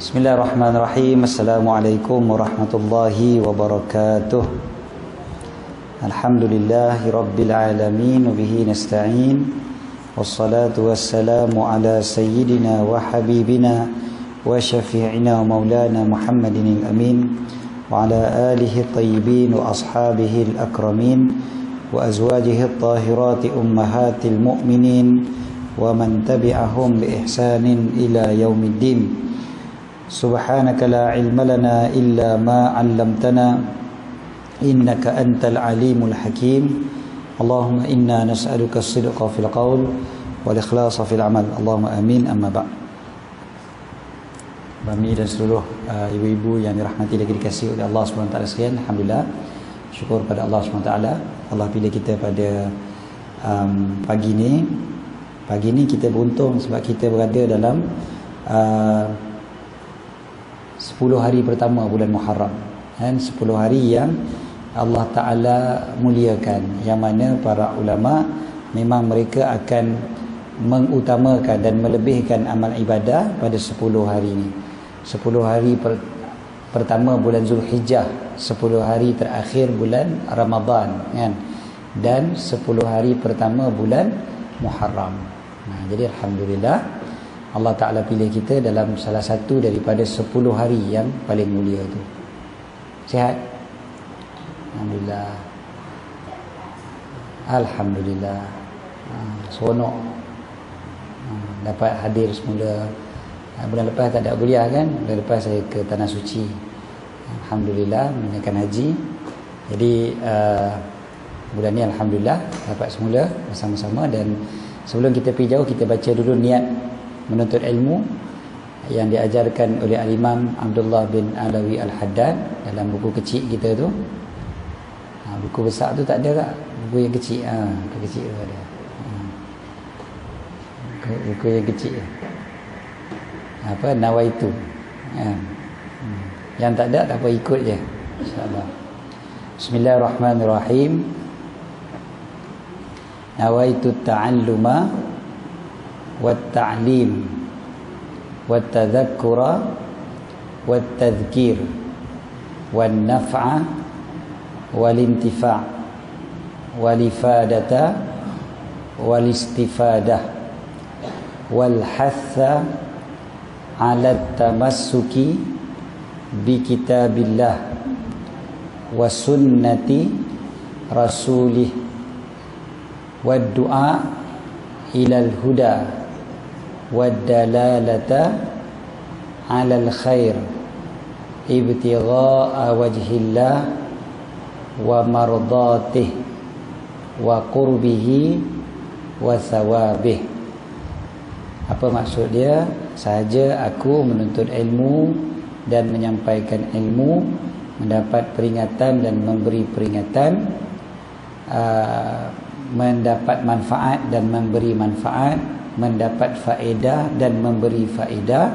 Bismillahirrahmanirrahim. Assalamualaikum warahmatullahi wabarakatuh. Alhamdulillahi rabbil alamin, wa bihi nasta'in. Wassalatu wassalamu ala sayyidina wa habibina wa syafi'ina wa maulana Muhammadin al-amin, wa ala alihi at-tayyibin wa ashabihi al-akramin, wa azwajihi at-tahirati ummahatil mu'minin, wa man tabi'ahum bi ihsanin ila yaumiddin. Subhanaka la ilma lana illa ma 'allamtana innaka antal alimul hakim. Allahumma inna nas'aluka as-sidqa fil qaul wal ikhlasa fil amal. Allahumma amin. Amma ba'd. Bami dan seluruh ibu-ibu yang dirahmati dan dikasihi oleh Allah SWT sekalian, alhamdulillah, syukur pada Allah SWT. Allah pilih kita pada pagi ni kita beruntung sebab kita berada dalam 10 hari pertama bulan Muharram, dan 10 hari yang Allah Ta'ala muliakan, yang mana para ulama memang mereka akan mengutamakan dan melebihkan amal ibadah pada 10 hari ini. 10 hari pertama bulan Zulhijjah, 10 hari terakhir bulan Ramadan, kan? Dan 10 hari pertama bulan Muharram. Jadi alhamdulillah Allah Ta'ala pilih kita dalam salah satu daripada 10 hari yang paling mulia tu. Sihat? Alhamdulillah. Alhamdulillah. Seronok dapat hadir semula. Bulan lepas tak ada kuliah kan? Bulan lepas saya ke Tanah Suci, alhamdulillah, menunaikan haji. Jadi bulan ni alhamdulillah dapat semula bersama-sama. Dan sebelum kita pergi jauh, kita baca dulu niat menuntut ilmu yang diajarkan oleh Al-Imam Abdullah bin Alawi Al-Haddad dalam buku kecil kita tu. Buku besar tu tak ada tak? Buku yang kecil, buku kecil tu ada. Buku yang kecil apa? Nawaitu. Yang tak ada tak apa, ikut je, insya-Allah. Bismillahirrahmanirrahim. Nawaitu ta'alluma wat-ta'lim wat-tadhakkura wat-tadhkir wan-naf'a wal-intifa' wal-ifadata wal-istifadah wal-hatha 'ala at-tamassuki bi kitabillah wa sunnati rasulih wad-du'a ilal huda wad-dalalata 'alal khair ibtigha'a wajhillah wa mardatih wa qurbihi wa thawabih. Apa maksud dia? Sahaja aku menuntut ilmu dan menyampaikan ilmu, mendapat peringatan dan memberi peringatan, mendapat manfaat dan memberi manfaat, mendapat faedah dan memberi faedah,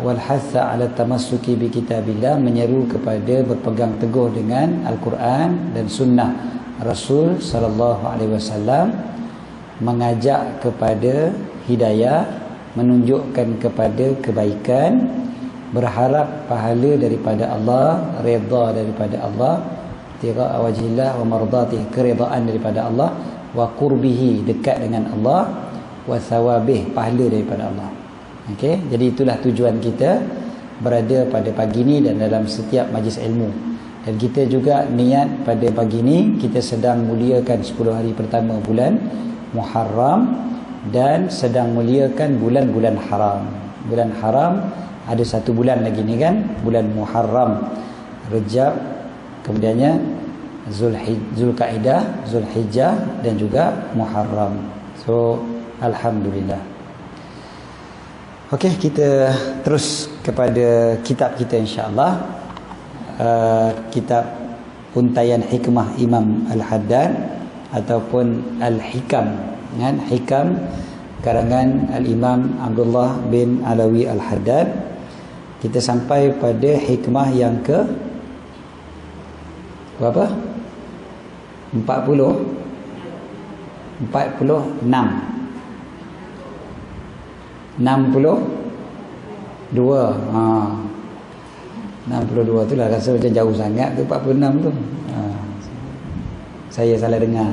wal hatha 'ala tamassuki bi kitabillah, menyeru kepada berpegang teguh dengan Al-Quran dan sunnah Rasul sallallahu alaihi wasallam, mengajak kepada hidayah, menunjukkan kepada kebaikan, berharap pahala daripada Allah, redha daripada Allah, tiqa wajhillah wa mardatih, keredaan daripada Allah, wa qurbihi, dekat dengan Allah, wa thawabih, pahala daripada Allah. Okey, jadi itulah tujuan kita berada pada pagi ni dan dalam setiap majlis ilmu. Dan kita juga niat pada pagi ni kita sedang muliakan 10 hari pertama bulan Muharram dan sedang muliakan bulan-bulan haram. Bulan haram ada satu bulan lagi ni kan, bulan Muharram, Rejab, kemudiannya Zulkaidah, Zulhijjah dan juga Muharram. So alhamdulillah. Okey, kita terus kepada kitab kita insya-Allah. Kitab Untaian Hikmah Imam Al-Haddad ataupun Al-Hikam, kan? Hikam karangan Al-Imam Abdullah bin Alawi Al-Haddad. Kita sampai pada hikmah yang ke berapa? 46. 60 Dua. 62 tu lah rasa macam jauh sangat tu, 46 tu. Saya salah dengar.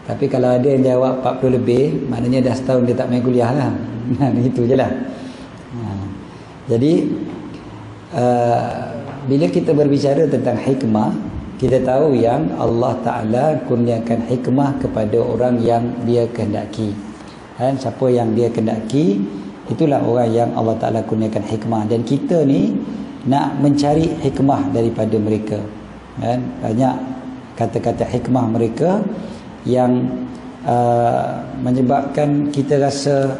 Tapi kalau ada yang jawab 40 lebih, maknanya dah setahun dia tak main kuliah lah. Begitu je lah. Jadi bila kita berbicara tentang hikmah, kita tahu yang Allah Ta'ala kurniakan hikmah kepada orang yang dia kehendaki. Dan siapa yang dia kehendaki, itulah orang yang Allah Ta'ala kurniakan hikmah. Dan kita ni nak mencari hikmah daripada mereka. Dan banyak kata-kata hikmah mereka yang menyebabkan kita rasa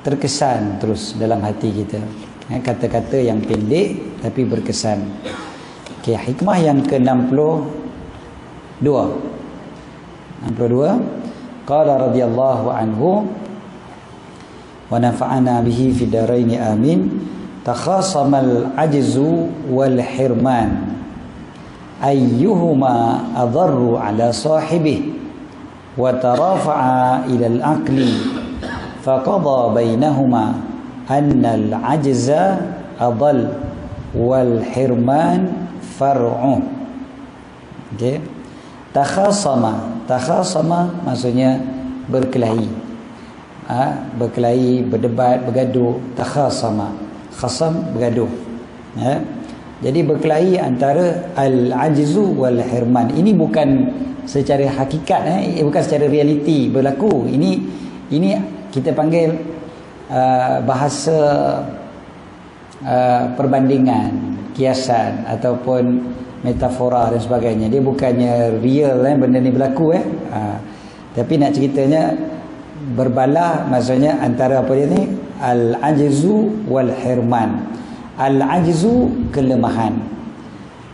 terkesan terus dalam hati kita. Kata-kata yang pendek tapi berkesan. Okay, hikmah yang ke-62. 62. Qala radhiyallahu anhu wa nafa'ana bihi fid dharain amin. Takhasamal ajzu wal hirman ayyuhuma adarru ala sahibihi wa tarafa'a ila al-aqli faqada bainahuma anna al-ajza adall wal hirman far'u. Okey. Takhasama maksudnya berkelahi. Berkelahi, berdebat, bergaduh. Takhasama, khasam bergaduh. Jadi berkelahi antara al-ajzu wal hirman. Ini bukan secara hakikat, bukan secara realiti berlaku. Ini kita panggil bahasa perbandingan, kiasan ataupun metafora dan sebagainya. Dia bukannya real benda ni berlaku tapi nak ceritanya berbala, maksudnya antara apa dia ni, al-ajzu wal hirman. Al-ajzu kelemahan,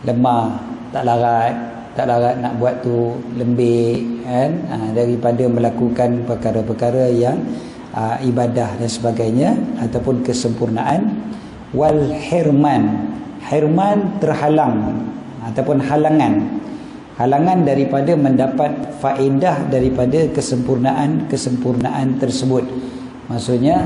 lemah, tak larat nak buat tu lembik kan, daripada melakukan perkara-perkara yang ibadah dan sebagainya ataupun kesempurnaan. Wal hirman, hirman terhalang ataupun halangan daripada mendapat faedah daripada kesempurnaan tersebut. Maksudnya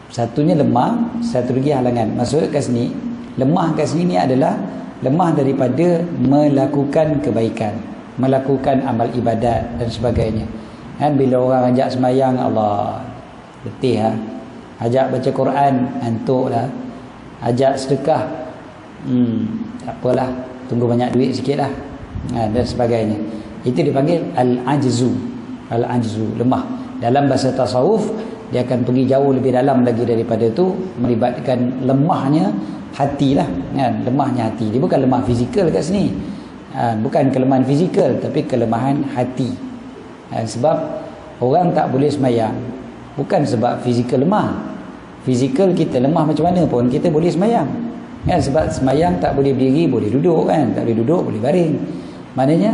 satunya lemah, satu lagi halangan. Maksud kat sini, lemah kat sini ni adalah lemah daripada melakukan kebaikan, melakukan amal ibadat dan sebagainya. Bila orang ajak sembahyang, Allah letih ajak baca Quran, antuk dah. Ajak sedekah, tak apalah, tunggu banyak duit sikit lah, dan sebagainya. Itu dipanggil al-ajzu. Al-ajzu, lemah. Dalam bahasa tasawuf, dia akan pergi jauh lebih dalam lagi daripada itu, melibatkan lemahnya hati lah, lemahnya hati. Dia bukan lemah fizikal kat sini, bukan kelemahan fizikal, tapi kelemahan hati. Sebab orang tak boleh sembahyang bukan sebab fizikal lemah. Fizikal kita lemah macam mana pun kita boleh sembahyang, sebab sembahyang tak boleh berdiri, boleh duduk kan, tak boleh duduk, boleh baring. Maknanya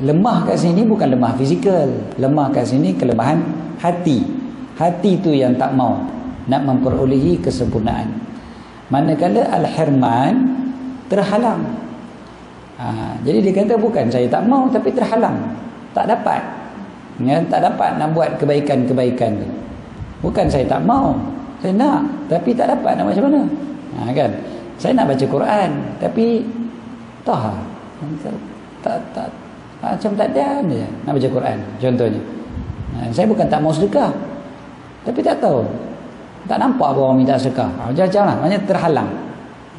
lemah kat sini bukan lemah fizikal, lemah kat sini kelemahan hati. Hati tu yang tak mau nak memperolehi kesempurnaan. Manakala al-hirman terhalang. Jadi dia kata bukan saya tak mau, tapi terhalang, tak dapat. Tak dapat nak buat kebaikan-kebaikan tu. Bukan saya tak mau, saya nak, tapi tak dapat nak macam mana. Kan? Saya nak baca Quran, tapi tak macam tak ada dia nak baca Quran contohnya. Saya bukan tak mau sedekah, tapi tak tahu, tak nampak apa orang minta sedekah. Macam-macam lah, maknanya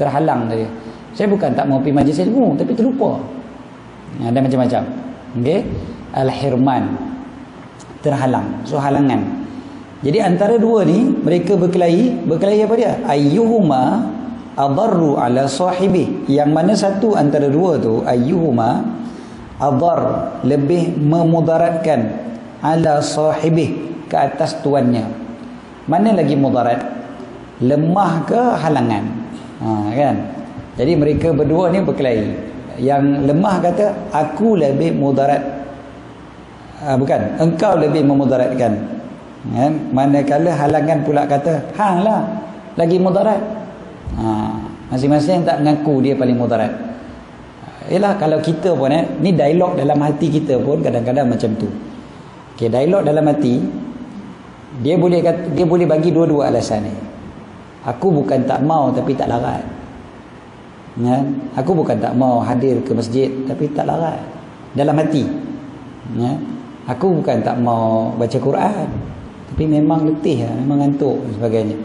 terhalang dari. Saya bukan tak mau pergi majlis ilmu, tapi terlupa. Ada macam-macam. Okey, al-hirman, terhalang, so halangan. Jadi antara dua ni mereka berkelahi apa dia? Ayyuhuma adarru ala sahibi. Yang mana satu antara dua tu, ayyuhuma adar, lebih memudaratkan, ala sahibi, ke atas tuannya. Mana lagi mudarat? Lemah ke halangan? Kan? Jadi mereka berdua ni berkelahi. Yang lemah kata aku lebih mudarat, bukan, engkau lebih memudaratkan. Manakala halangan pula kata hang lah lagi mudarat. Masing-masing tak mengaku dia paling mudarat. Yalah, kalau kita pun ni dialog dalam hati kita pun kadang-kadang macam tu. Okey, dialog dalam hati Dia boleh bagi dua-dua alasan ni. Aku bukan tak mau tapi tak larat. Ya? Aku bukan tak mau hadir ke masjid tapi tak larat dalam hati. Ya? Aku bukan tak mau baca Quran tapi memang letih, memang ngantuk dan sebagainya.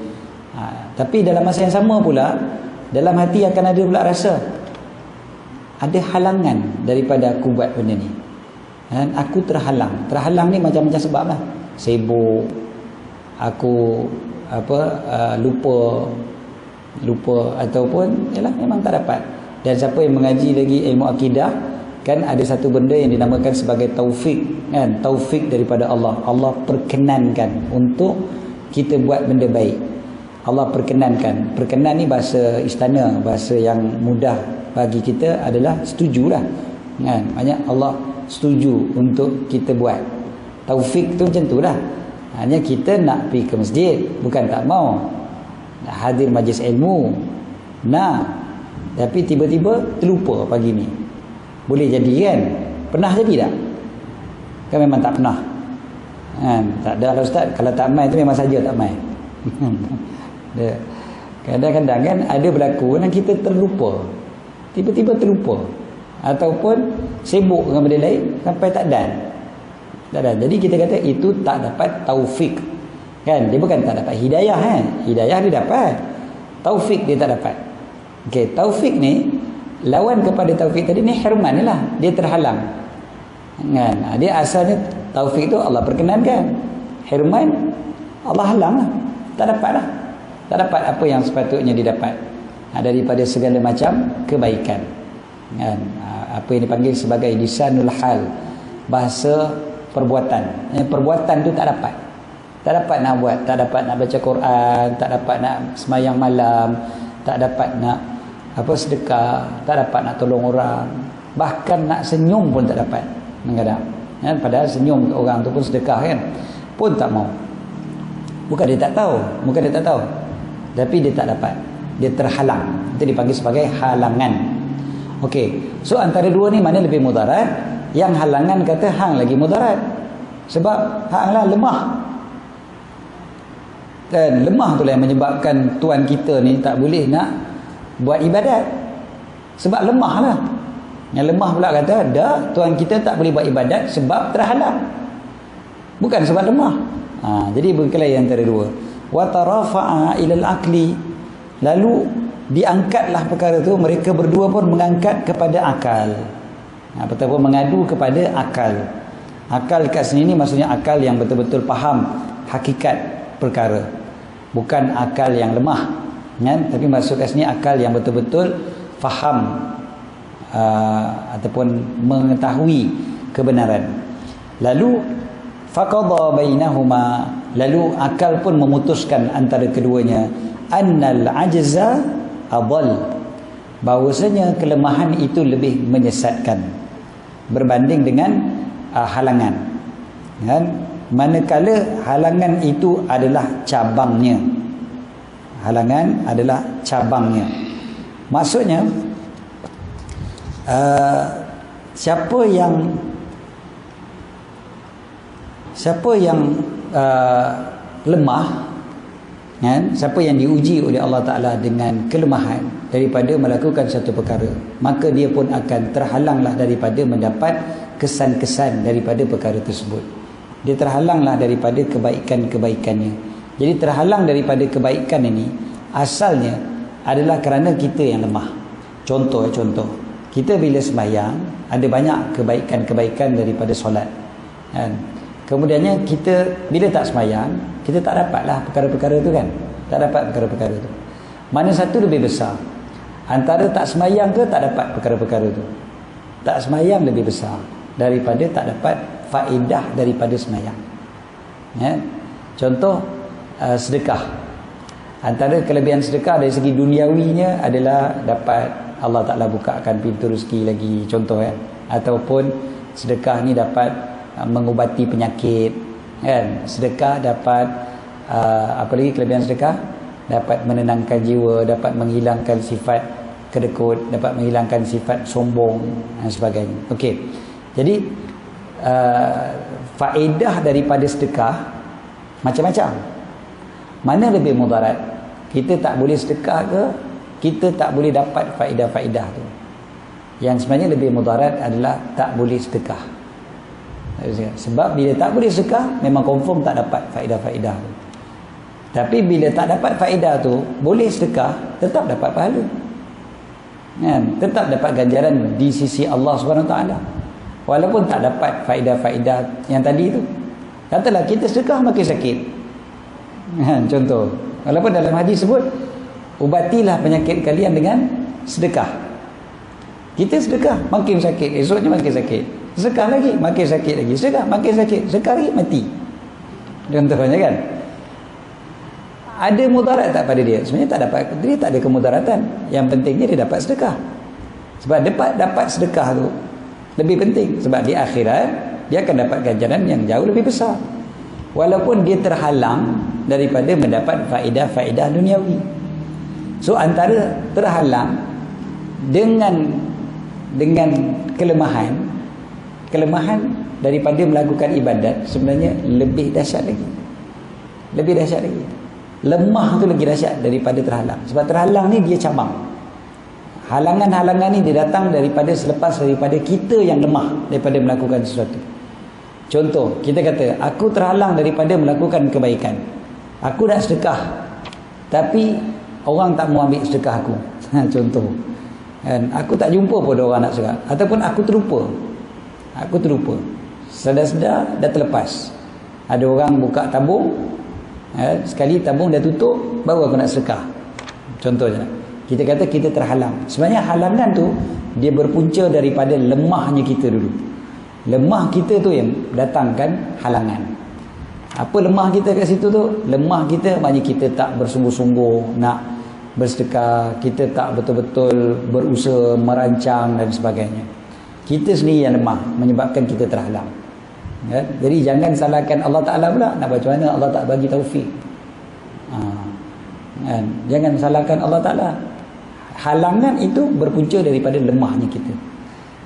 Tapi dalam masa yang sama pula, dalam hati akan ada pula rasa ada halangan daripada aku buat benda ni. Dan aku terhalang. Terhalang ni macam-macam sebab lah. Sibuk, aku lupa ataupun yalah, memang tak dapat. Dan siapa yang mengaji lagi ilmu akidah, kan ada satu benda yang dinamakan sebagai taufik, kan? Taufik daripada Allah. Allah perkenankan untuk kita buat benda baik. Allah perkenankan. Perkenan ni bahasa istana, bahasa yang mudah bagi kita adalah setujulah, kan? Banyak Allah setuju untuk kita buat. Taufik tu macam tu lah. Hanya kita nak pergi ke masjid, bukan tak mau. Nak hadir majlis ilmu, nak, tapi tiba-tiba terlupa pagi ni. Boleh jadi kan? Pernah jadi tak? Kan memang tak pernah, kan? Tak ada lah Ustaz. Kalau tak mai tu memang saja tak mai. Kadang-kadang kan ada berlaku dan kita terlupa, tiba-tiba terlupa, ataupun sibuk dengan benda lain sampai tak dan. Jadi kita kata itu tak dapat taufik, kan? Dia bukan tak dapat hidayah, kan? Hidayah dia dapat, taufik dia tak dapat. Okey, taufik ni lawan kepada taufik tadi ni hirman ni lah. Dia terhalang, kan? Dia asalnya taufik tu Allah perkenankan, hirman Allah halang lah. Tak dapat lah. Tak dapat apa yang sepatutnya didapat daripada segala macam kebaikan, kan? Apa yang dipanggil sebagai lisanul hal, bahasa perbuatan. Perbuatan tu tak dapat. Tak dapat nak buat, tak dapat nak baca Quran, tak dapat nak semayang malam, tak dapat nak sedekah, tak dapat nak tolong orang, bahkan nak senyum pun tak dapat kadang-kadang, kan? Padahal senyum ke orang tu pun sedekah, kan? Pun tak mau. Bukan dia tak tahu, tapi dia tak dapat, dia terhalang. Itu dipanggil sebagai halangan. Okey, so antara dua ni mana lebih mudarat? Yang halangan kata hang lagi mudarat, sebab hang lah lemah. Dan lemah tu lah yang menyebabkan tuan kita ni tak boleh nak buat ibadat. Sebab lemah lah. Yang lemah pula kata, dah, tuan kita tak boleh buat ibadat sebab terhalang, bukan sebab lemah. Jadi berkelahi antara dua. Wa tarafa'a ilal akli, lalu diangkatlah perkara tu, mereka berdua pun mengangkat kepada akal. Ataupun mengadu kepada akal. Akal kat sini ni maksudnya akal yang betul-betul faham hakikat perkara, bukan akal yang lemah, kan? Tapi maksud kat sini akal yang betul-betul faham ataupun mengetahui kebenaran. Lalu faqadha bainahuma, lalu akal pun memutuskan antara keduanya, annal ajza adall, bahwasanya kelemahan itu lebih menyesatkan berbanding dengan halangan, kan? Manakala halangan itu adalah cabangnya. Halangan adalah cabangnya. Maksudnya siapa yang lemah, kan? Siapa yang diuji oleh Allah Ta'ala dengan kelemahan daripada melakukan satu perkara, maka dia pun akan terhalanglah daripada mendapat kesan-kesan daripada perkara tersebut. Dia terhalanglah daripada kebaikan-kebaikannya. Jadi terhalang daripada kebaikan ini asalnya adalah kerana kita yang lemah. Contoh, kita bila sembahyang ada banyak kebaikan-kebaikan daripada solat, kan? Kemudiannya kita bila tak sembahyang, kita tak dapatlah perkara-perkara tu, kan? Tak dapat perkara-perkara tu. Mana satu lebih besar? Antara tak sembahyang ke tak dapat perkara-perkara tu? Tak sembahyang lebih besar daripada tak dapat faedah daripada sembahyang, ya? Contoh sedekah. Antara kelebihan sedekah dari segi duniawinya adalah dapat Allah Ta'ala bukakan pintu rezeki lagi, contoh, ya? Ataupun sedekah ni dapat mengubati penyakit, kan? Sedekah dapat apa lagi kelebihan sedekah? Dapat menenangkan jiwa, dapat menghilangkan sifat kedekut, dapat menghilangkan sifat sombong dan sebagainya. Okey. Jadi faedah daripada sedekah, Macam-macam. Mana lebih mudarat? Kita tak boleh sedekah ke? Kita tak boleh dapat faedah-faedah tu? Yang sebenarnya lebih mudarat adalah tak boleh sedekah. Sebab bila tak boleh sedekah, memang confirm tak dapat faedah-faedah tu. Tapi bila tak dapat faedah tu, boleh sedekah, tetap dapat pahala. Kan? Tetap dapat ganjaran di sisi Allah SWT. Walaupun tak dapat faedah-faedah yang tadi tu. Katalah kita sedekah makin sakit. Contoh, walaupun dalam hadis sebut, ubatilah penyakit kalian dengan sedekah. Kita sedekah makin sakit, esoknya makin sakit. Sedekah lagi makin sakit lagi. Sedekah makin sakit, sedekah lagi mati. Contohnya kan. Ada mudarat tak pada dia? Sebenarnya tak dapat, dia tak ada kemudaratan. Yang pentingnya dia dapat sedekah. Sebab dapat sedekah tu lebih penting. Sebab di akhirat dia akan dapat ganjaran yang jauh lebih besar. Walaupun dia terhalang daripada mendapat faedah-faedah duniawi. So antara terhalang dengan kelemahan daripada melakukan ibadat, sebenarnya lebih dahsyat lagi. Lebih dahsyat lagi. Lemah tu lagi dahsyat daripada terhalang. Sebab terhalang ni dia cabang. Halangan-halangan ni dia datang selepas daripada kita yang lemah daripada melakukan sesuatu. Contoh, kita kata, aku terhalang daripada melakukan kebaikan. Aku nak sedekah, tapi orang tak mau ambil sedekah aku. Contoh. Dan aku tak jumpa pun ada orang nak sedekah. Ataupun aku terlupa. Sedar-sedar dah terlepas. Ada orang buka tabung, sekali tabung dah tutup, baru aku nak sedekah. Contohnya, kita kata kita terhalang. Sebenarnya halangan tu dia berpunca daripada lemahnya kita dulu. Lemah kita tu yang datangkan halangan. Apa lemah kita kat situ tu? Lemah kita maknanya kita tak bersungguh-sungguh nak bersedekah, kita tak betul-betul berusaha merancang dan sebagainya. Kita sendiri yang lemah menyebabkan kita terhalang. Ya? Jadi jangan salahkan Allah Ta'ala pula. Nak macam mana Allah tak bagi taufik. Jangan salahkan Allah Ta'ala. Halangan itu berpunca daripada lemahnya kita.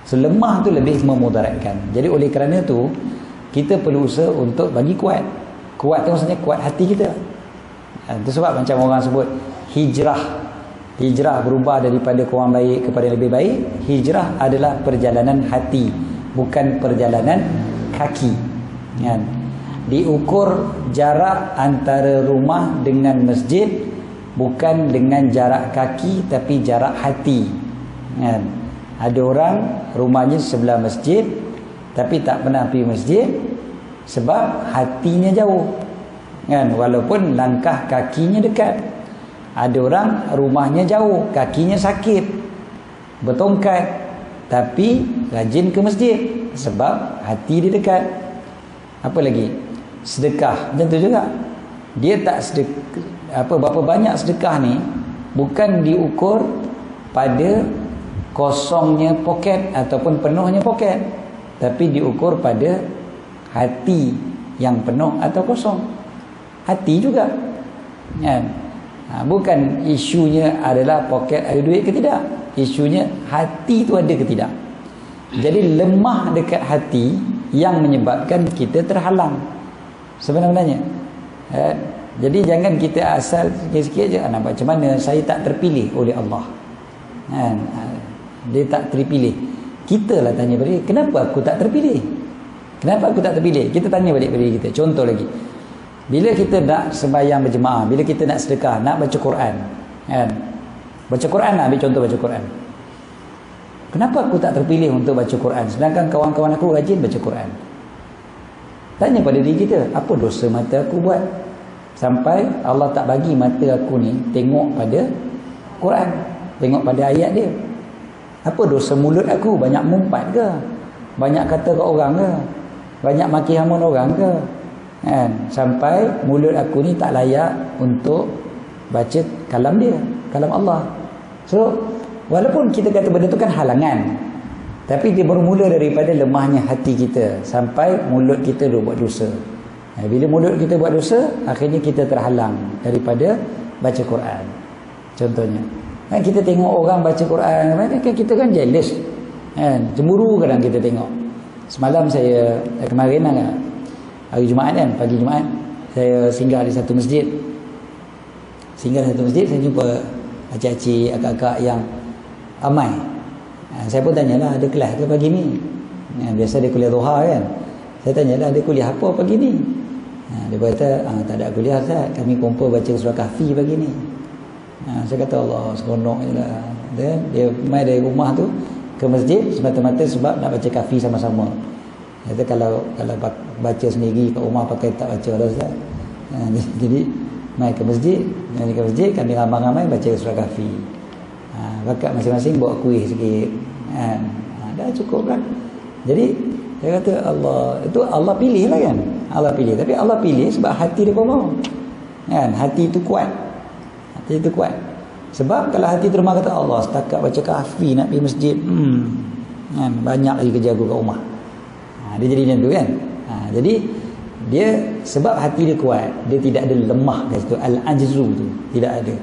Selemah tu lebih memudaratkan. Jadi oleh kerana tu, kita perlu usaha untuk bagi kuat. Kuat tu maksudnya kuat hati kita. Itu sebab macam orang sebut hijrah berubah daripada kurang baik kepada lebih baik. Hijrah adalah perjalanan hati, bukan perjalanan kaki. Kan? Diukur jarak antara rumah dengan masjid bukan dengan jarak kaki, tapi jarak hati. Kan? Ada orang rumahnya sebelah masjid tapi tak pernah pergi masjid sebab hatinya jauh. Kan? Walaupun langkah kakinya dekat. Ada orang rumahnya jauh, kakinya sakit, bertongkat, tapi rajin ke masjid sebab hati dia dekat. Apa lagi? Sedekah macam tu juga. Dia tak sedekah, berapa banyak sedekah ni bukan diukur pada kosongnya poket ataupun penuhnya poket, tapi diukur pada hati yang penuh atau kosong. Hati juga. Kan? Bukan isunya adalah poket ada duit ke tidak. Isunya hati tu ada ke tidak. Jadi lemah dekat hati yang menyebabkan kita terhalang sebenarnya. Jadi jangan kita asal sikit-sikit je nak macam mana saya tak terpilih oleh Allah. Dia tak terpilih. Kita lah tanya pada dia, kenapa aku tak terpilih? Kenapa aku tak terpilih? Kita tanya balik pada diri kita. Contoh lagi, bila kita nak sembahyang berjemaah, bila kita nak sedekah, nak baca Quran, kan? Baca Quran lah, ambil contoh baca Quran. Kenapa aku tak terpilih untuk baca Quran sedangkan kawan-kawan aku rajin baca Quran? Tanya pada diri kita, apa dosa mata aku buat sampai Allah tak bagi mata aku ni tengok pada Quran, tengok pada ayat dia? Apa dosa mulut aku? Banyak mumpat ke? Banyak kata ke orang ke? Banyak maki hamun orang ke? Kan? Sampai mulut aku ni tak layak untuk baca kalam dia, kalam Allah. So walaupun kita kata benda tu kan halangan, tapi dia bermula daripada lemahnya hati kita sampai mulut kita dah buat dosa. Bila mulut kita buat dosa, akhirnya kita terhalang daripada baca Quran. Contohnya kan kita tengok orang baca Quran, kan kita kan jealous, kan? Cemburu kadang kita tengok. Semalam saya kemarin lah, hari Jumaat kan, pagi Jumaat, saya singgah di satu masjid. Saya jumpa acik-acik, akak-akak yang ramai. Saya pun tanyalah, ada kelas ke pagi ni? Biasa dia kuliah duha kan. Saya tanyalah, ada kuliah apa pagi ni? Dia kata, tak ada kuliah Ustaz, kami kumpul baca surah Kahfi pagi ni. Saya kata, Allah seronok je lah. Dia mai dari rumah tu ke masjid semata-mata sebab nak baca Kahfi sama-sama. Kata kalau baca sendiri kat rumah pakai tak baca dah Ustaz. Jadi mai ke masjid, kami ramai-ramai baca surah Kahfi. Bakat masing-masing bawa kuih sikit. Dah cukup kan. Jadi saya kata itu Allah pilih lah kan. Allah pilih, tapi Allah pilih sebab hati dia mau. Kan, hati itu kuat. Sebab kalau hati tu rumah kata Allah setakat baca Kahfi nak pergi masjid, kan, banyak lagi kerja aku kat rumah. Dia jadi macam tu kan. Jadi dia sebab hati dia kuat, dia tidak ada lemah kat situ, al-ajzu tu tidak ada.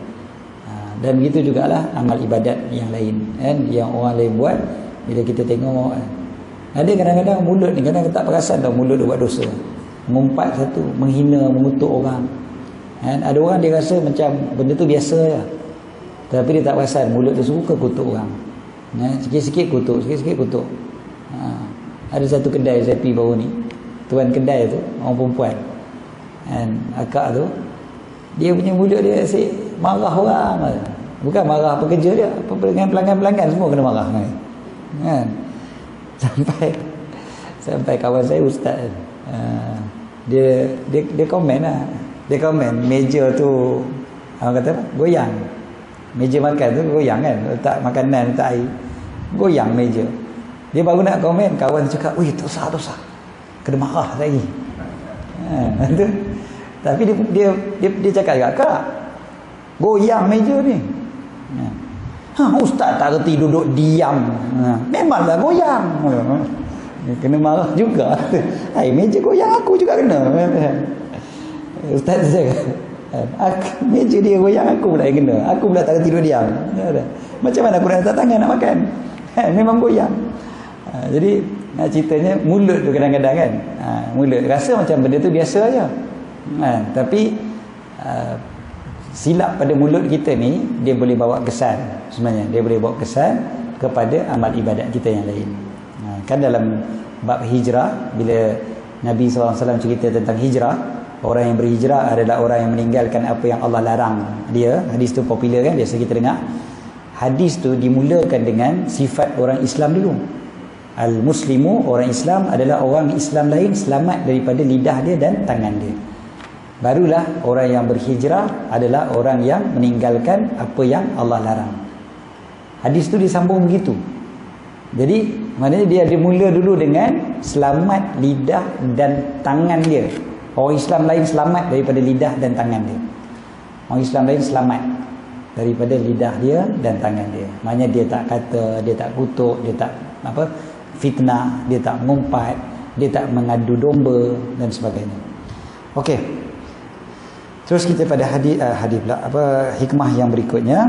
Dan begitu jugalah amal ibadat yang lain kan, yang orang lain buat. Bila kita tengok, ada kadang-kadang mulut ni kadang tak perasan tau mulut dia buat dosa. Mengumpat satu, menghina, mengutuk orang kan. Ada orang dia rasa macam benda tu biasa je, tapi dia tak perasan mulut dia suka kutuk orang. Sikit-sikit kutuk. Ada satu kedai saya pergi baru ni, tuan kedai tu orang perempuan kan, akak tu dia punya mulut dia asyik marah orang. Bukan marah pekerja dia, dengan pelanggan-pelanggan semua kena marah kan. Sampai kawan saya ustaz, dia komen lah. Dia komen meja tu orang kata apa? Goyang. Meja makan tu goyang kan, letak makanan, letak air, goyang meja. Dia baru nak komen, kawan cakap, "Wih, dosa. Kena marah lagi." Tu. Tapi dia cakap juga, "Kak, goyang meja ni." Ustaz tak reti duduk diam. Memanglah goyang. Kena marah juga. Meja goyang aku juga kena. Ustaz cakap, meja dia goyang aku pula yang kena. Aku pula tak reti duduk diam. Macam mana aku nak letak tangan nak makan? Memang goyang. Jadi ceritanya mulut tu kadang-kadang kan, mulut rasa macam benda tu biasa aja. Tapi silap pada mulut kita ni, dia boleh bawa kesan sebenarnya. Dia boleh bawa kesan kepada amal ibadat kita yang lain. Kan dalam bab hijrah, bila Nabi SAW cerita tentang hijrah, orang yang berhijrah adalah orang yang meninggalkan apa yang Allah larang dia. Hadis tu popular kan, biasa kita dengar. Hadis tu dimulakan dengan sifat orang Islam dulu. Al-Muslimu, orang Islam adalah orang Islam lain selamat daripada lidah dia dan tangan dia. Barulah orang yang berhijrah adalah orang yang meninggalkan apa yang Allah larang. Hadis tu disambung begitu. Jadi maknanya dia dimula dulu dengan selamat lidah dan tangan dia. Orang Islam lain selamat daripada lidah dan tangan dia. Orang Islam lain selamat daripada lidah dia dan tangan dia. Maknanya dia tak kata, dia tak kutuk, dia tak fitnah, dia tak mengumpat, dia tak mengadu domba dan sebagainya. Okey. Terus kita pada hadis pula, hikmah yang berikutnya.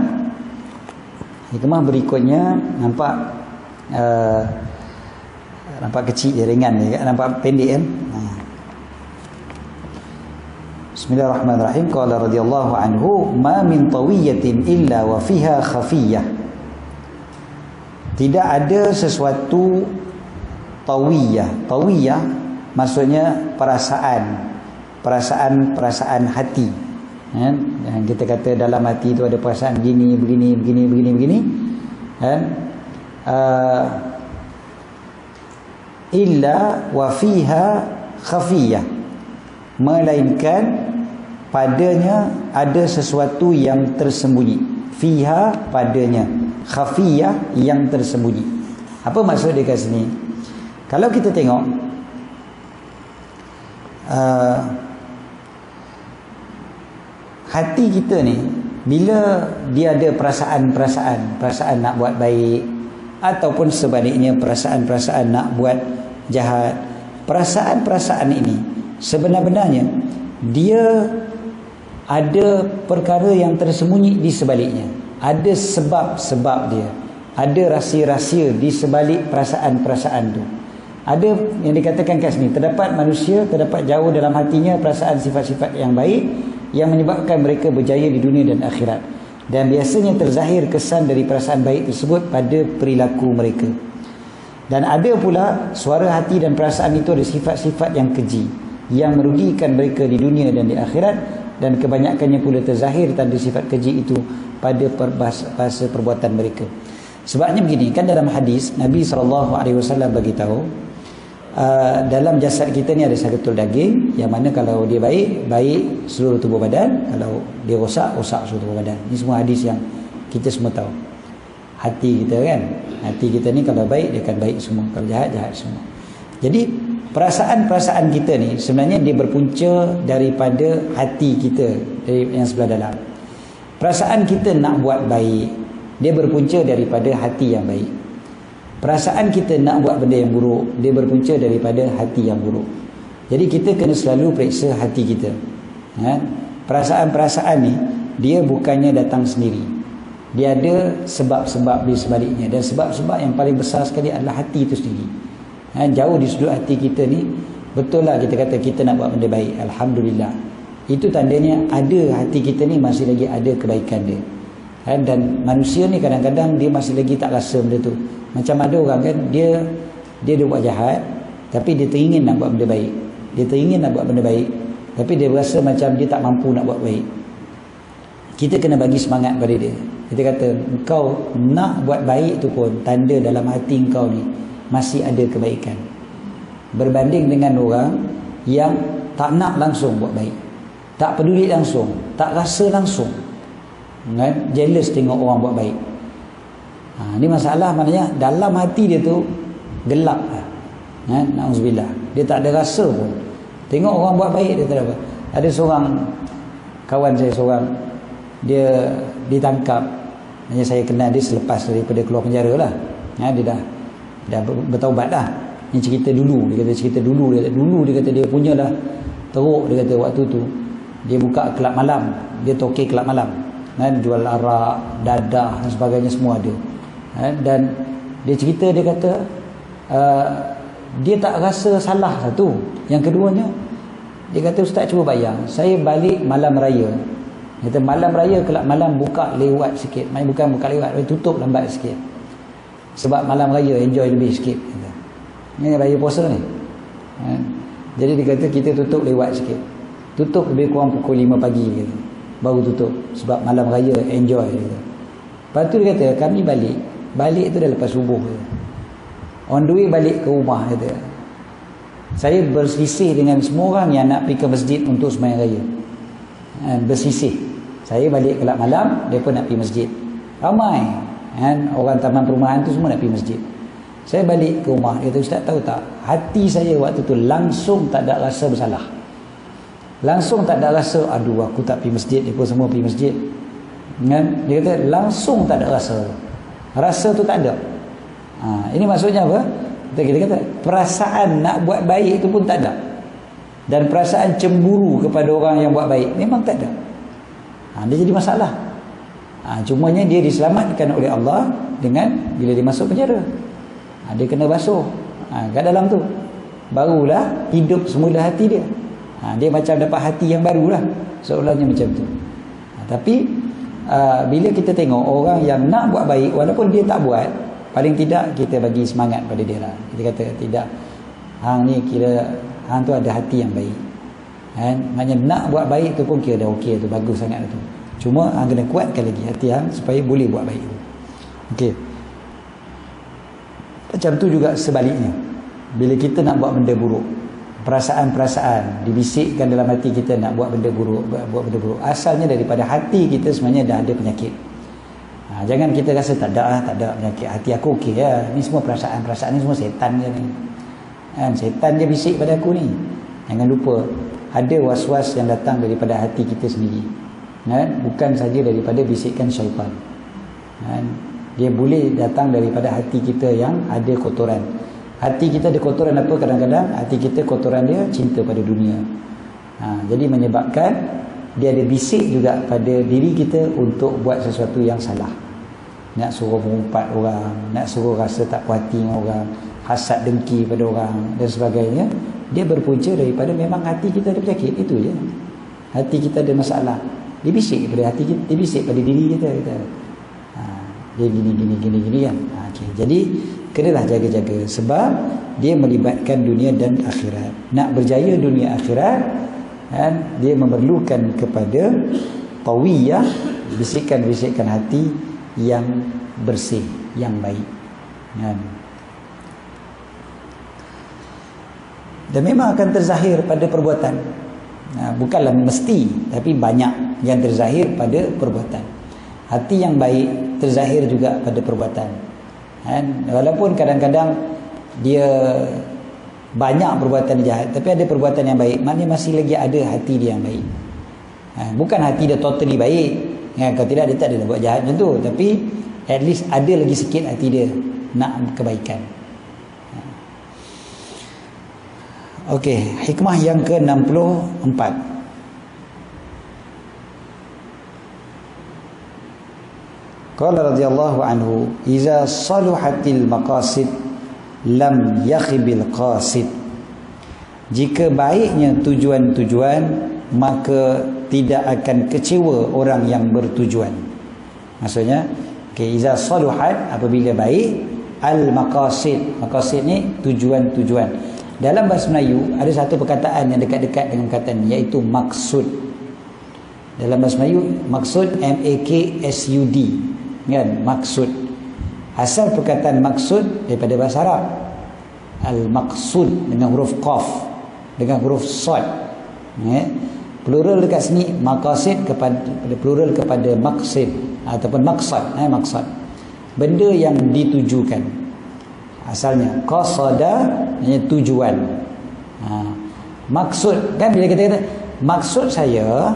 Hikmah berikutnya nampak kecil je, ringan je, nampak pendek kan. Bismillahirrahmanirrahim. Qala radhiyallahu anhu, ma min tawiyatin illa wa fiha khafiyah. Tidak ada sesuatu tawiyah. Tawiyah maksudnya perasaan hati. Kan? Yang kita kata dalam hati itu ada perasaan begini. Kan? Illa wa fiha khafiyah. Melainkan padanya ada sesuatu yang tersembunyi. Fiha, padanya. Khafiyah, yang tersembunyi. Apa maksud dia kat sini? Kalau kita tengok hati kita ni, bila dia ada perasaan nak buat baik, ataupun sebaliknya perasaan nak buat jahat, perasaan ini sebenarnya dia ada perkara yang tersembunyi di sebaliknya. Ada sebab dia. Ada rahsia-rahsia di sebalik perasaan-perasaan tu. Ada yang dikatakan kat sini, terdapat manusia terdapat jauh dalam hatinya perasaan sifat-sifat yang baik yang menyebabkan mereka berjaya di dunia dan akhirat, dan biasanya terzahir kesan dari perasaan baik tersebut pada perilaku mereka. Dan ada pula suara hati dan perasaan itu ada sifat-sifat yang keji yang merugikan mereka di dunia dan di akhirat, dan kebanyakannya pula terzahir tanda sifat keji itu pada bahasa perbuatan mereka. Sebabnya begini, kan dalam hadis Nabi SAW bagi tahu, dalam jasad kita ni ada seketul daging yang mana kalau dia baik, baik seluruh tubuh badan, kalau dia rosak, rosak seluruh tubuh badan. Ini semua hadis yang kita semua tahu. Hati kita kan, hati kita ni kalau baik dia akan baik semua, kalau jahat, jahat semua. Jadi perasaan-perasaan kita ni sebenarnya dia berpunca daripada hati kita, dari yang sebelah dalam. Perasaan kita nak buat baik, dia berpunca daripada hati yang baik. Perasaan kita nak buat benda yang buruk, dia berpunca daripada hati yang buruk. Jadi kita kena selalu periksa hati kita. Perasaan-perasaan ni dia bukannya datang sendiri, dia ada sebab-sebab di sebaliknya, dan sebab-sebab yang paling besar sekali adalah hati itu sendiri. Jauh di sudut hati kita ni, betul lah kita kata kita nak buat benda baik, Alhamdulillah, itu tandanya ada hati kita ni masih lagi ada kebaikan dia. Dan manusia ni kadang-kadang dia masih lagi tak rasa benda tu. Macam ada orang kan, dia buat jahat, tapi dia teringin nak buat benda baik, dia teringin nak buat benda baik, tapi dia rasa macam dia tak mampu nak buat baik. Kita kena bagi semangat pada dia. Kita kata, engkau nak buat baik tu pun tanda dalam hati engkau ni masih ada kebaikan, berbanding dengan orang yang tak nak langsung buat baik, tak peduli langsung, tak rasa langsung, kan? Jealous tengok orang buat baik. Ini masalah, maknanya dalam hati dia tu gelap lah, kan? Na'udzubillah, dia tak ada rasa pun. Tengok orang buat baik dia tak ada apa. Ada seorang kawan saya seorang, dia ditangkap, hanya saya kenal dia selepas daripada keluar penjara lah. Dia dah bertaubat dah. Ini cerita dulu, dia kata cerita dulu, dia kata dia punya lah teruk, dia kata waktu tu dia buka kelab malam, dia tokek kelab malam, jual arak, dadah dan sebagainya semua ada. Dan dia cerita, dia kata dia tak rasa salah satu. Yang keduanya, dia kata, ustaz cuba bayang, saya balik malam raya, kata malam raya kelab malam buka lewat sikit, bukan buka lewat, tutup lambat sikit, sebab malam raya enjoy lebih sikit, kata. Ini raya puasa ni. Jadi dia kata kita tutup lewat sikit, tutup lebih kurang pukul 5 pagi, kata, baru tutup, sebab malam raya enjoy, kata. Lepas tu dia kata kami balik tu dah lepas subuh, kata. On the way balik ke rumah, kata, saya bersisih dengan semua orang yang nak pergi ke masjid untuk sembahyang raya. Bersisih, saya balik kelab malam, dia pun nak pergi masjid, ramai orang taman perumahan tu semua nak pergi masjid. Saya balik ke rumah, dia kata, ustaz tahu tak, hati saya waktu tu langsung tak ada rasa bersalah, langsung tak ada rasa aduh aku tak pergi masjid, dia pun semua pergi masjid, kan? Dia kata langsung tak ada rasa tu tak ada. Ini maksudnya apa? Kita kata perasaan nak buat baik itu pun tak ada, dan perasaan cemburu kepada orang yang buat baik memang tak ada. Dia jadi masalah. Cumanya dia diselamatkan oleh Allah dengan bila dia masuk penjara, dia kena basuh kat dalam tu, barulah hidup semula hati dia. Dia macam dapat hati yang barulah, seolahnya macam tu. Tapi bila kita tengok orang yang nak buat baik, walaupun dia tak buat, paling tidak kita bagi semangat pada dia lah. Kita kata tidak, hang ni kira hang tu ada hati yang baik, maknanya nak buat baik tu pun kira dah okey tu, bagus sangat tu. Cuma hang kena kuatkan lagi hati hang supaya boleh buat baik tu. Okey. Macam tu juga sebaliknya, bila kita nak buat benda buruk, perasaan-perasaan dibisikkan dalam hati kita nak buat benda buruk, asalnya daripada hati kita sebenarnya dah ada penyakit. Jangan kita rasa tak ada penyakit, hati aku okey ya, ni semua perasaan-perasaan ni semua setan je ni, setan je bisik pada aku ni. Jangan lupa ada was-was yang datang daripada hati kita sendiri, bukan saja daripada bisikan syaitan. Dia boleh datang daripada hati kita yang ada kotoran. Hati kita ada kotoran apa? Kadang-kadang hati kita kotoran dia cinta pada dunia. Jadi menyebabkan dia ada bisik juga pada diri kita untuk buat sesuatu yang salah. Nak suruh mengumpat orang, nak suruh rasa tak puas hati dengan orang. hasad dengki pada orang dan sebagainya, dia berpunca daripada memang hati kita ada penyakit. Itu je, hati kita ada masalah. Dia bisik pada hati kita, dia bisik pada diri kita, dia gini kan. Okay. Jadi kenalah jaga-jaga, sebab dia melibatkan dunia dan akhirat. Nak berjaya dunia akhirat, kan, dia memerlukan kepada tawiyah, bisikan-bisikan hati yang bersih, yang baik, kan. Dan memang akan terzahir pada perbuatan. Bukanlah mesti, tapi banyak yang terzahir pada perbuatan. Hati yang baik terzahir juga pada perbuatan, kan? Walaupun kadang-kadang dia banyak perbuatan jahat, tapi ada perbuatan yang baik, maknanya masih lagi ada hati dia yang baik. Bukan hati dia totally baik, kalau tidak dia tak ada buat jahat macam tu, tapi at least ada lagi sikit hati dia nak kebaikan. Okey, hikmah yang ke-64. Qala radhiyallahu anhu, "Iza saluhatil maqasid lam yakhibil qasid." Jika baiknya tujuan-tujuan, maka tidak akan kecewa orang yang bertujuan. Maksudnya, iza saluhat, apabila baik, al maqasid. Maqasid ni tujuan-tujuan. Dalam bahasa Melayu ada satu perkataan yang dekat-dekat dengan kata ni, iaitu maksud. Dalam bahasa Melayu, maksud, M-A-K-S-U-D, kan? Maksud. Asal perkataan maksud daripada bahasa Arab, al-maqsud dengan huruf qaf, dengan huruf sad, plural dekat sini maqasid kepada plural kepada maqsid ataupun maqsad, maqsad, benda yang ditujukan. Asalnya qasada, tujuan. Maksud, kan, bila kita kata maksud saya,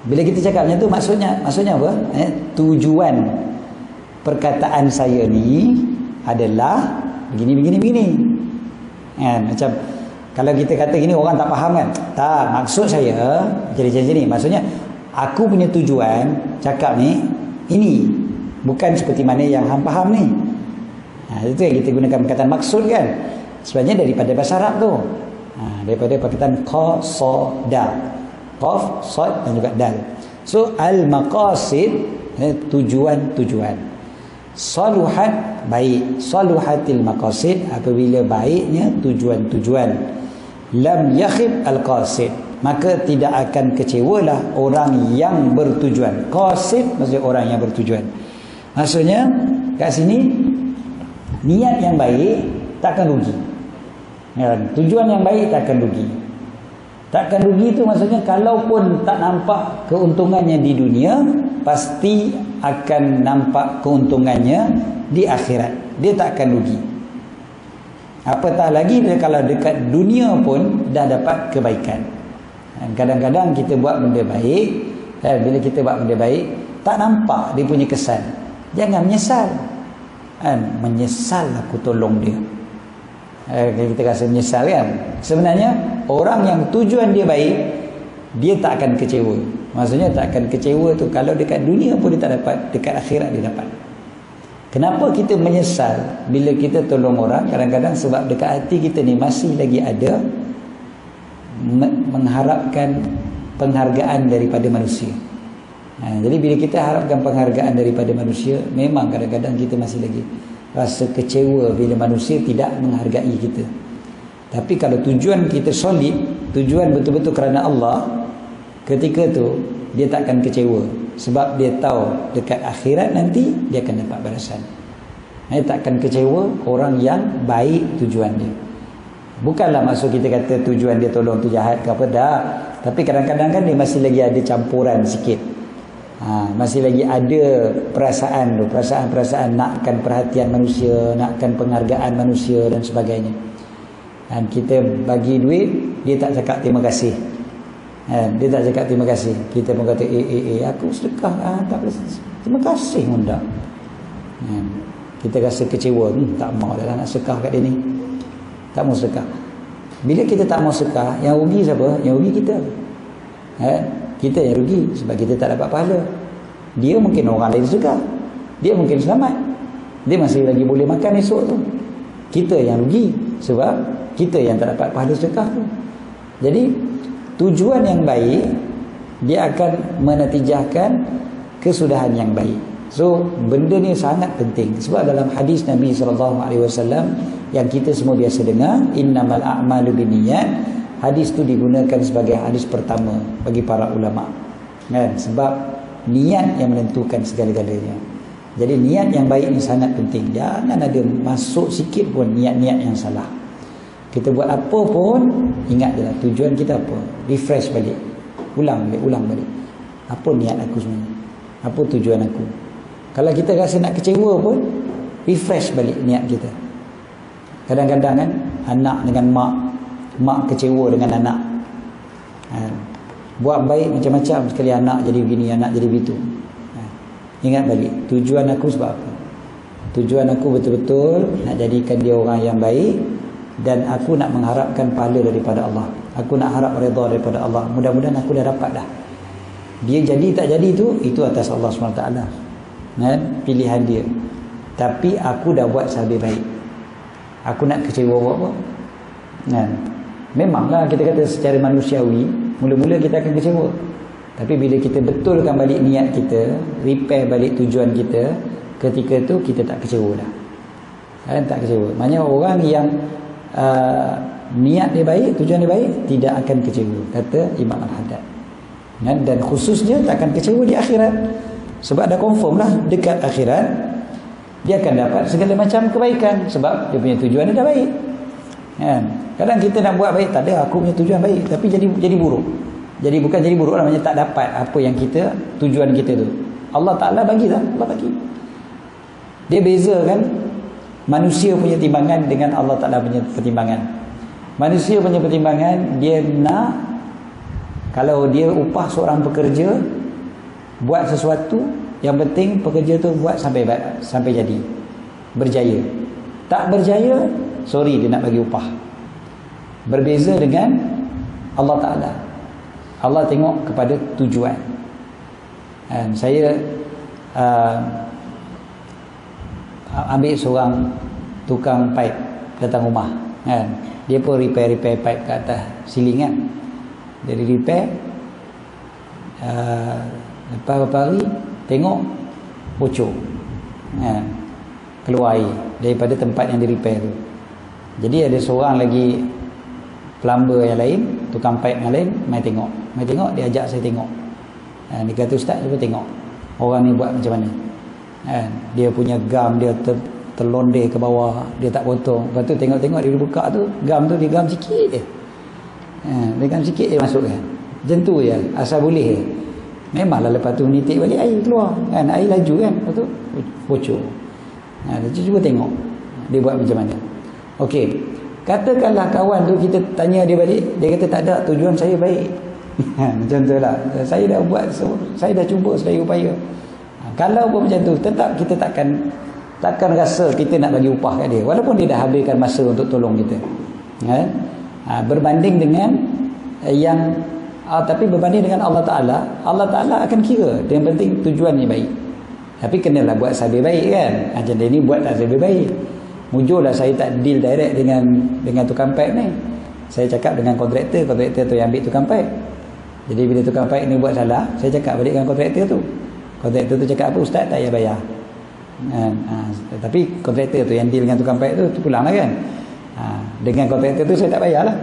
bila kita cakap macam tu, maksudnya apa? Tujuan perkataan saya ni adalah begini. Macam kalau kita kata gini, orang tak faham, kan? Tak, maksud saya jadi macam ni. Maksudnya aku punya tujuan cakap ni ini, bukan seperti mana yang hang faham ni. Itu yang kita gunakan perkataan maksud, kan? Sebenarnya daripada bahasa Arab tu, daripada perkataan qasada, qaf, sad dan juga dal. So al-maqasid, tujuan-tujuan. Saluhat, baik. Saluhatil maqasid, apabila baiknya tujuan-tujuan. Lam yakhib al-qasid, maka tidak akan kecewalah orang yang bertujuan. Qasid maksudnya orang yang bertujuan. Maksudnya kat sini, niat yang baik takkan rugi, tujuan yang baik takkan rugi. Takkan rugi itu maksudnya kalaupun tak nampak keuntungannya di dunia, pasti akan nampak keuntungannya di akhirat. Dia tak akan rugi. Apatah lagi kalau dekat dunia pun dah dapat kebaikan. Kadang-kadang kita buat benda baik, bila kita buat benda baik tak nampak dia punya kesan, jangan menyesal. Menyesal aku tolong dia. Kita rasa menyesal, kan? Sebenarnya orang yang tujuan dia baik, dia tak akan kecewa. Maksudnya tak akan kecewa tu kalau dekat dunia pun dia tak dapat, dekat akhirat dia dapat. Kenapa kita menyesal bila kita tolong orang? Kadang-kadang sebab dekat hati kita ni masih lagi ada mengharapkan penghargaan daripada manusia. Jadi bila kita harapkan penghargaan daripada manusia, memang kadang-kadang kita masih lagi rasa kecewa bila manusia tidak menghargai kita. Tapi kalau tujuan kita solid, tujuan betul-betul kerana Allah, ketika tu dia tak akan kecewa, sebab dia tahu dekat akhirat nanti dia akan dapat balasan. Dia tak akan kecewa orang yang baik tujuan dia. Bukanlah maksud kita kata tujuan dia tolong tu jahat ke apa, dah. Tapi kadang-kadang kan dia masih lagi ada campuran sikit. Masih lagi ada perasaan nakkan perhatian manusia, nakkan penghargaan manusia dan sebagainya. Dan kita bagi duit, dia tak cakap terima kasih. Dia tak cakap terima kasih. Kita pun kata aku sedekah, tak boleh terima kasih pun tak. Kita rasa kecewa, tak mau dah nak sedekah kat dia ni, tak mau sedekah. Bila kita tak mau sedekah, yang rugi siapa? Yang rugi kita. Kita yang rugi sebab kita tak dapat pahala. Dia mungkin orang lain sedekah, dia mungkin selamat, dia masih lagi boleh makan esok tu. kita yang rugi, sebab kita yang tak dapat pahala sedekah tu. Jadi tujuan yang baik dia akan menatijahkan kesudahan yang baik. So benda ni sangat penting, sebab dalam hadis Nabi SAW yang kita semua biasa dengar, innamal a'malu binniyat, hadis tu digunakan sebagai hadis pertama bagi para ulama, kan? Sebab niat yang menentukan segala-galanya. Jadi niat yang baik ni sangat penting. Jangan ada masuk sikit pun niat-niat yang salah. Kita buat apa pun, ingat je lah tujuan kita apa. Refresh balik, ulang balik. Apa niat aku sebenarnya, apa tujuan aku. Kalau kita rasa nak kecewa pun, refresh balik niat kita. Kadang-kadang kan, anak dengan mak kecewa dengan anak, buat baik macam-macam, sekali anak jadi begini, anak jadi begitu. Ingat balik, tujuan aku sebab apa? Tujuan aku betul-betul nak jadikan dia orang yang baik, dan aku nak mengharapkan pahala daripada Allah. Aku nak harap redha daripada Allah. Mudah-mudahan aku dah dapat dah. Dia jadi tak jadi itu atas Allah SWT, kan? Pilihan dia. Tapi aku dah buat sehabis baik. Aku nak kecewa buat apa? Kan? Memanglah kita kata secara manusiawi, mula-mula kita akan kecewa. Tapi bila kita betulkan balik niat kita, repair balik tujuan kita, ketika tu kita tak kecewa dah. Kan? Tak kecewa. Maknanya orang yang niat dia baik, tujuan dia baik, tidak akan kecewa, kata Imam Al-Haddad. Dan khususnya tak akan kecewa di akhirat, sebab dah confirm lah dekat akhirat dia akan dapat segala macam kebaikan, sebab dia punya tujuan dia dah baik, kan? Kadang kita nak buat baik, tak ada, aku punya tujuan baik, tapi jadi buruk. Jadi bukan jadi buruk lah, maknanya tak dapat apa yang kita, tujuan kita tu. Allah Ta'ala bagi lah, Allah bagi. Dia bezakan manusia punya timbangan dengan Allah Ta'ala punya pertimbangan. Manusia punya pertimbangan, dia nak, kalau dia upah seorang pekerja buat sesuatu, yang penting pekerja tu buat sampai jadi, berjaya. Tak berjaya, sorry, dia nak bagi upah. Berbeza dengan Allah Ta'ala. Allah tengok kepada tujuan. Dan saya ambil seorang tukang pipe datang rumah, kan? Dia pun repair pipe ke atas ceiling, kan? Jadi repair, lepas beberapa hari tengok bocor, kan? Keluar air daripada tempat yang di repair tu. Jadi ada seorang lagi plumber yang lain, tukang pipe yang lain, mai tengok, dia ajak saya tengok. Dia kata, ustaz, cuba tengok orang ni buat macam mana. Dia punya gam dia terlondeh ke bawah, dia tak potong. Lepas tu tengok-tengok dia buka tu, gam tu dia gam sikit je. Dia gam sikit je masukkan. Macam tu je, asal boleh je. Memanglah lepas tu nitik balik, air keluar, kan? Air laju, kan? Lepas tu bocor. Cuba tengok dia buat macam mana. Okey, katakanlah kawan tu kita tanya dia balik, dia kata tak ada, tujuan saya baik. Macam tu lah, saya dah buat, saya dah cuba sedaya upaya. Kalau pun macam tu, tetap kita takkan rasa kita nak bagi upah kat dia, walaupun dia dah habiskan masa untuk tolong kita, kan? Berbanding dengan yang tapi berbanding dengan Allah Ta'ala akan kira. Yang penting tujuannya baik, tapi kenalah buat sehabis baik, kan? Macam dia ni buat tak sehabis baik, mujurlah saya tak deal direct dengan tukang pipe ni. Saya cakap dengan kontraktor tu yang ambil tukang pipe. Jadi bila tukang pipe ni buat salah, saya cakap balik dengan kontraktor tu. Kontraktor tu cakap apa, ustaz tak payah bayar. Tapi kontraktor tu yang deal dengan tukang pipe tu pulang lah, kan? Dengan kontraktor tu saya tak bayar lah.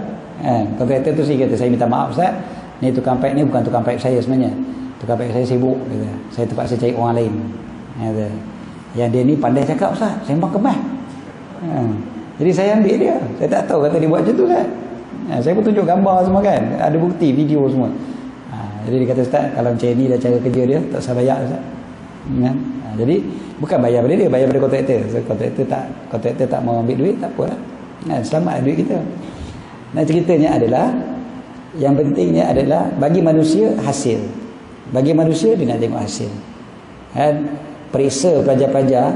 Kontraktor tu saya kata, saya minta maaf ustaz, ni tukang pipe ni bukan tukang pipe saya sebenarnya. Tukang pipe saya sibuk, kata. Saya terpaksa cari orang lain. Kata, yang dia ni pandai cakap ustaz, sembang kemas. Jadi saya ambil dia. Saya tak tahu kata dia buat macam tu, kan? Saya pun tunjuk gambar semua, kan? Ada bukti, video semua. Jadi dia kata, ustaz, kalau macam ni dah cara kerja dia, tak usah bayar, ustaz. Jadi bukan bayar pada dia, bayar pada kontraktor. So, kontraktor tak mau ambil duit, tak apalah. Selamat duit kita. Nah, ceritanya adalah, yang pentingnya adalah bagi manusia hasil. Bagi manusia dia nak tengok hasil. Periksa pelajar-pelajar,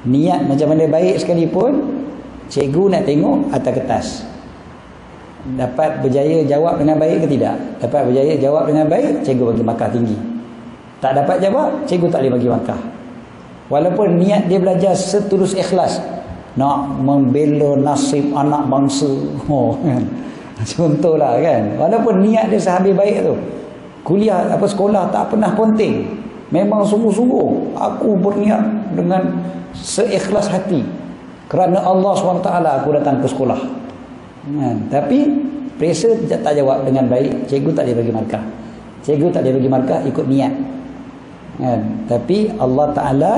niat macam mana baik sekalipun, cikgu nak tengok atas kertas. Dapat berjaya jawab dengan baik ke tidak? Dapat berjaya jawab dengan baik, cikgu bagi markah tinggi. Tak dapat jawab, cikgu tak boleh bagi markah. Walaupun niat dia belajar setulus ikhlas, nak membela nasib anak bangsa. Kan. Contohlah kan. Walaupun niat dia sehabis baik tu. Kuliah sekolah tak pernah ponting. Memang sungguh-sungguh aku berniat dengan seikhlas hati. Kerana Allah SWT aku datang ke sekolah. Kan. Tapi pressure tak jawab dengan baik. Cikgu tak dia bagi markah. Cikgu tak dia bagi markah ikut niat. Kan. Tapi Allah Ta'ala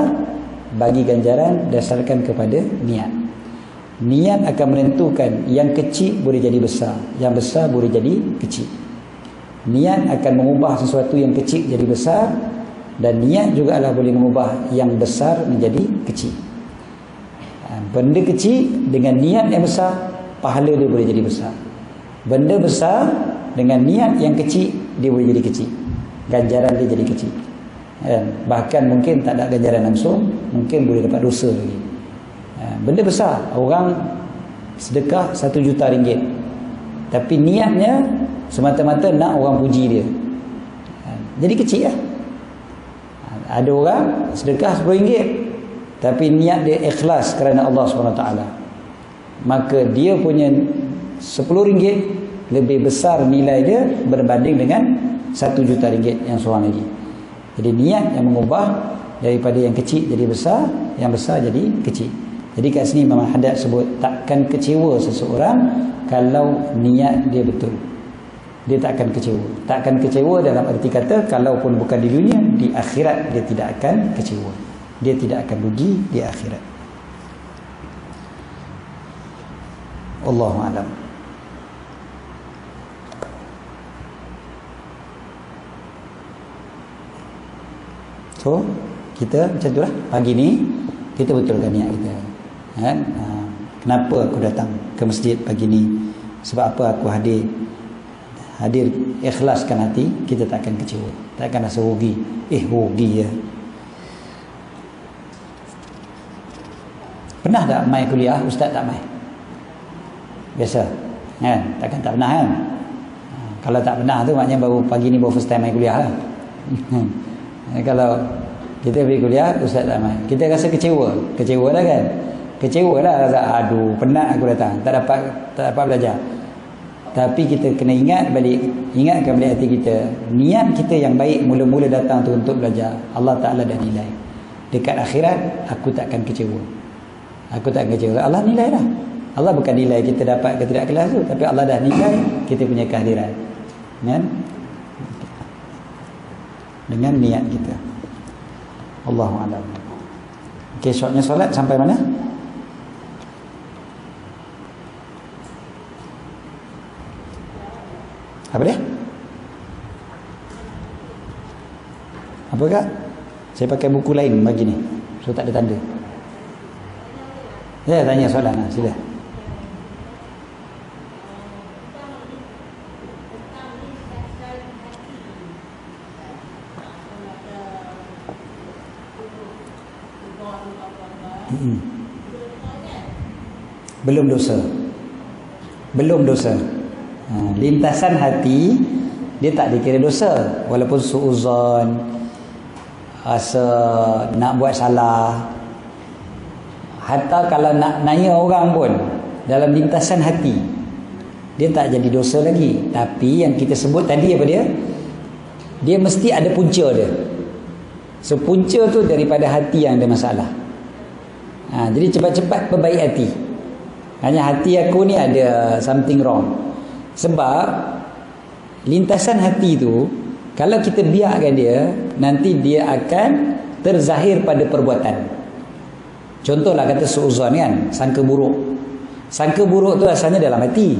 bagi ganjaran dasarkan kepada niat. Niat akan menentukan yang kecil boleh jadi besar, yang besar boleh jadi kecil. Niat akan mengubah sesuatu yang kecil jadi besar, dan niat juga adalah boleh mengubah yang besar menjadi kecil. Benda kecil dengan niat yang besar, pahala dia boleh jadi besar. Benda besar dengan niat yang kecil, dia boleh jadi kecil, ganjaran dia jadi kecil. Bahkan mungkin tak ada ganjaran langsung, mungkin boleh dapat dosa lagi. Benda besar, orang sedekah 1 juta ringgit, tapi niatnya semata-mata nak orang puji dia, jadi kecil lah. Ada orang sedekah 10 ringgit, tapi niat dia ikhlas kerana Allah SWT, maka dia punya 10 ringgit lebih besar nilai dia berbanding dengan 1 juta ringgit yang seorang lagi. Jadi niat yang mengubah daripada yang kecil jadi besar, yang besar jadi kecil. Jadi kat sini Imam Haddad sebut takkan kecewa seseorang kalau niat dia betul. Dia takkan kecewa. Takkan kecewa dalam arti kata kalaupun bukan di dunia, di akhirat dia tidak akan kecewa. Dia tidak akan rugi di akhirat. Wallahu a'lam. So, kita macam itulah pagi ni kita betulkan niat kita. Kan? Kenapa aku datang ke masjid pagi ni? Sebab apa aku hadir ikhlaskan hati, kita tak akan kecewa, tak akan rasa rugi. Rugi ya. Pernah tak mai kuliah, ustaz tak mai? Biasa kan? Takkan tak pernah kan? Kalau tak pernah tu maknanya baru pagi ni baru first time mai kuliah lah. Kalau kita pergi kuliah, ustaz tak mai, kita rasa kecewa lah kan? Kecewa lah, rasa aduh penat aku datang, tak dapat belajar. Tapi kita kena ingatkan balik hati kita, niat kita yang baik mula-mula datang tu untuk belajar, Allah Ta'ala dah nilai. Dekat akhirat aku takkan kecewa. Aku tak kecewa. Allah nilai dah. Allah bukan nilai kita dapat ke tidak kelas tu, tapi Allah dah nilai kita punya kehadiran. Kan? Dengan niat kita. Allahu a'lam. Okey, shortnya solat sampai mana? Apa dia? Apa kak? Saya pakai buku lain bagi ni, so tak ada tanda. Ya, tanya soalan lah, sila. Belum dosa. Lintasan hati dia tak dikira dosa, walaupun suuzon, rasa nak buat salah. Hatta kalau nak nanya orang pun dalam lintasan hati, dia tak jadi dosa lagi. Tapi yang kita sebut tadi apa dia? Dia mesti ada punca dia. So punca tu daripada hati yang ada masalah. Jadi cepat-cepat perbaik hati. Hanya hati aku ni ada something wrong. Sebab lintasan hati tu, kalau kita biarkan dia, nanti dia akan terzahir pada perbuatan. Contohlah kata suuzon kan, sangka buruk. Sangka buruk tu asalnya dalam hati,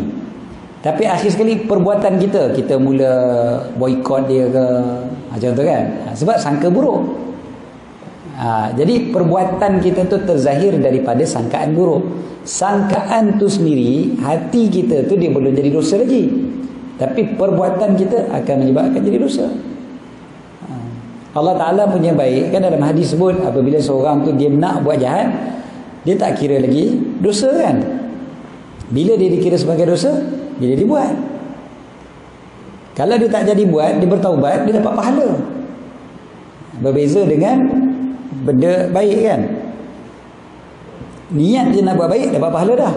tapi akhir sekali perbuatan kita mula boikot dia ke, macam tu kan, sebab sangka buruk. Jadi perbuatan kita tu terzahir daripada sangkaan buruk. Sangkaan tu sendiri, hati kita tu dia belum jadi dosa lagi, tapi perbuatan kita akan menyebabkan jadi dosa. Allah Ta'ala punya baik kan, dalam hadis sebut apabila seorang tu dia nak buat jahat, dia tak kira lagi dosa kan. Bila dia dikira sebagai dosa, bila dia buat. Kalau dia tak jadi buat, dia bertaubat, dia dapat pahala. Berbeza dengan benda baik kan. Niat dia nak buat baik, dapat pahala dah.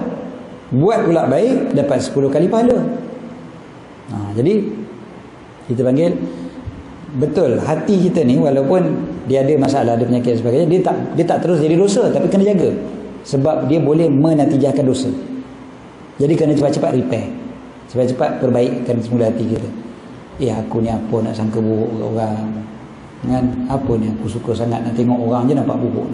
Buat pula baik, dapat 10 kali pahala. Jadi kita panggil, betul, hati kita ni walaupun dia ada masalah, ada penyakit dan sebagainya, dia tak terus jadi dosa, tapi kena jaga. Sebab dia boleh menatijahkan dosa. Jadi kena cepat-cepat repair, cepat-cepat perbaikkan semula hati kita. Aku ni apa nak sangka buruk kat orang, kan? Apa ni aku suka sangat nak tengok orang je nampak buruk.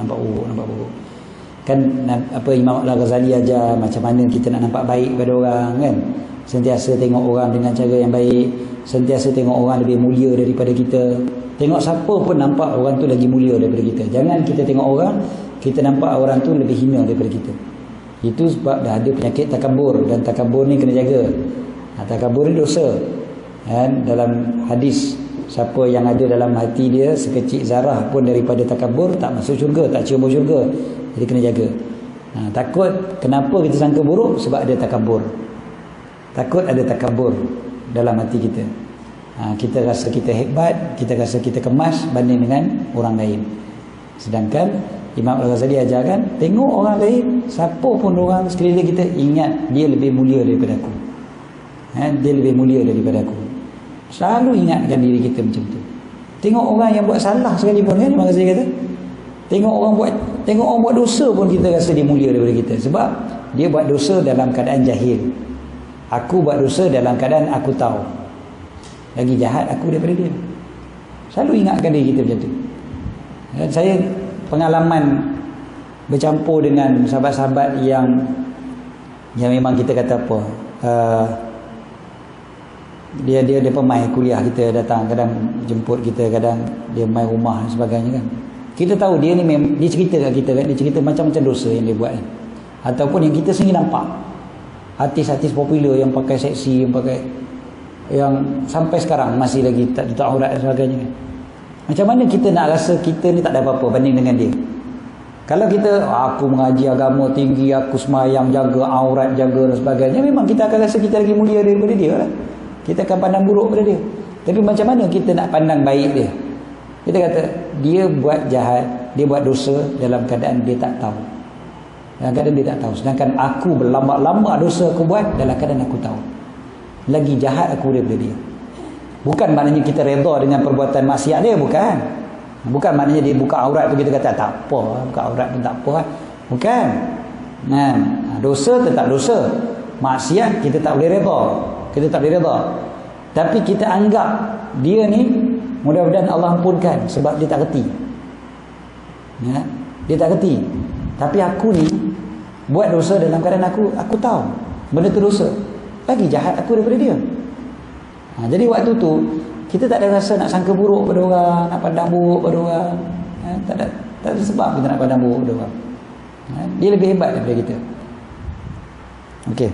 Kan apa Imam Al-Ghazali ajar macam mana kita nak nampak baik pada orang, kan? Sentiasa tengok orang dengan cara yang baik, sentiasa tengok orang lebih mulia daripada kita. Tengok siapa pun nampak orang tu lagi mulia daripada kita. Jangan kita tengok orang, kita nampak orang tu lebih hina daripada kita. Itu sebab dah ada penyakit takabur, dan takabur ni kena jaga. Takabur ni dosa. Dan dalam hadis, siapa yang ada dalam hati dia sekecil zarah pun daripada takabur, tak masuk syurga, tak cium bau syurga. Jadi kena jaga. Takut, kenapa kita sangka buruk? Sebab ada takabur. Takut ada takabur dalam hati kita. Kita rasa kita hebat, kita rasa kita kemas banding dengan orang lain. Sedangkan Imam Al-Ghazali ajarkan, tengok orang lain, siapa pun orang sekeliling kita, ingat dia lebih mulia daripada aku. Dia lebih mulia daripada aku. Selalu ingatkan diri kita macam tu. Tengok orang yang buat salah sekalipun, kan Imam Ghazali kata, tengok orang buat dosa pun kita rasa dia mulia daripada kita. Sebab dia buat dosa dalam keadaan jahil. Aku buat dosa dalam keadaan aku tahu. Lagi jahat aku daripada dia. Selalu ingatkan diri kita macam tu. Dan saya pengalaman bercampur dengan sahabat-sahabat yang memang kita kata apa, dia pemain kuliah kita, datang kadang jemput kita, kadang dia main rumah dan sebagainya, kan. Kita tahu dia cerita kat kita, kan, dia cerita macam-macam dosa yang dia buat, kan. Ataupun yang kita sendiri nampak, artis-artis popular yang pakai seksi, yang sampai sekarang masih lagi tak aurat dan sebagainya, kan. Macam mana kita nak rasa kita ni tak ada apa-apa banding dengan dia? Kalau kita, aku mengaji agama tinggi, aku semayang, jaga aurat, jaga dan sebagainya, memang kita akan rasa kita lagi mulia daripada dia, kan? Kita akan pandang buruk pada dia. Tapi macam mana kita nak pandang baik dia? Kita kata, dia buat jahat, dia buat dosa dalam keadaan dia tak tahu. Dalam keadaan dia tak tahu. Sedangkan aku berlambak-lambak dosa aku buat dalam keadaan aku tahu. Lagi jahat aku daripada dia. Bukan maknanya kita redha dengan perbuatan maksiat dia, bukan. Bukan maknanya dia buka aurat tu kita kata tak apa, buka aurat pun tak apa. Bukan. Dosa tetap dosa. Maksiat kita tak boleh redha. Kita tak boleh redha. Tapi kita anggap dia ni, mudah-mudahan Allah ampunkan sebab dia tak reti. Dia tak reti. Tapi aku ni buat dosa dalam keadaan aku tahu benda tu dosa. Lagi jahat aku daripada dia. Jadi waktu tu kita tak ada rasa nak sangka buruk pada orang, nak pandang buruk pada orang. Tak ada sebab kita nak pandang buruk pada orang. Dia lebih hebat daripada kita. Okey.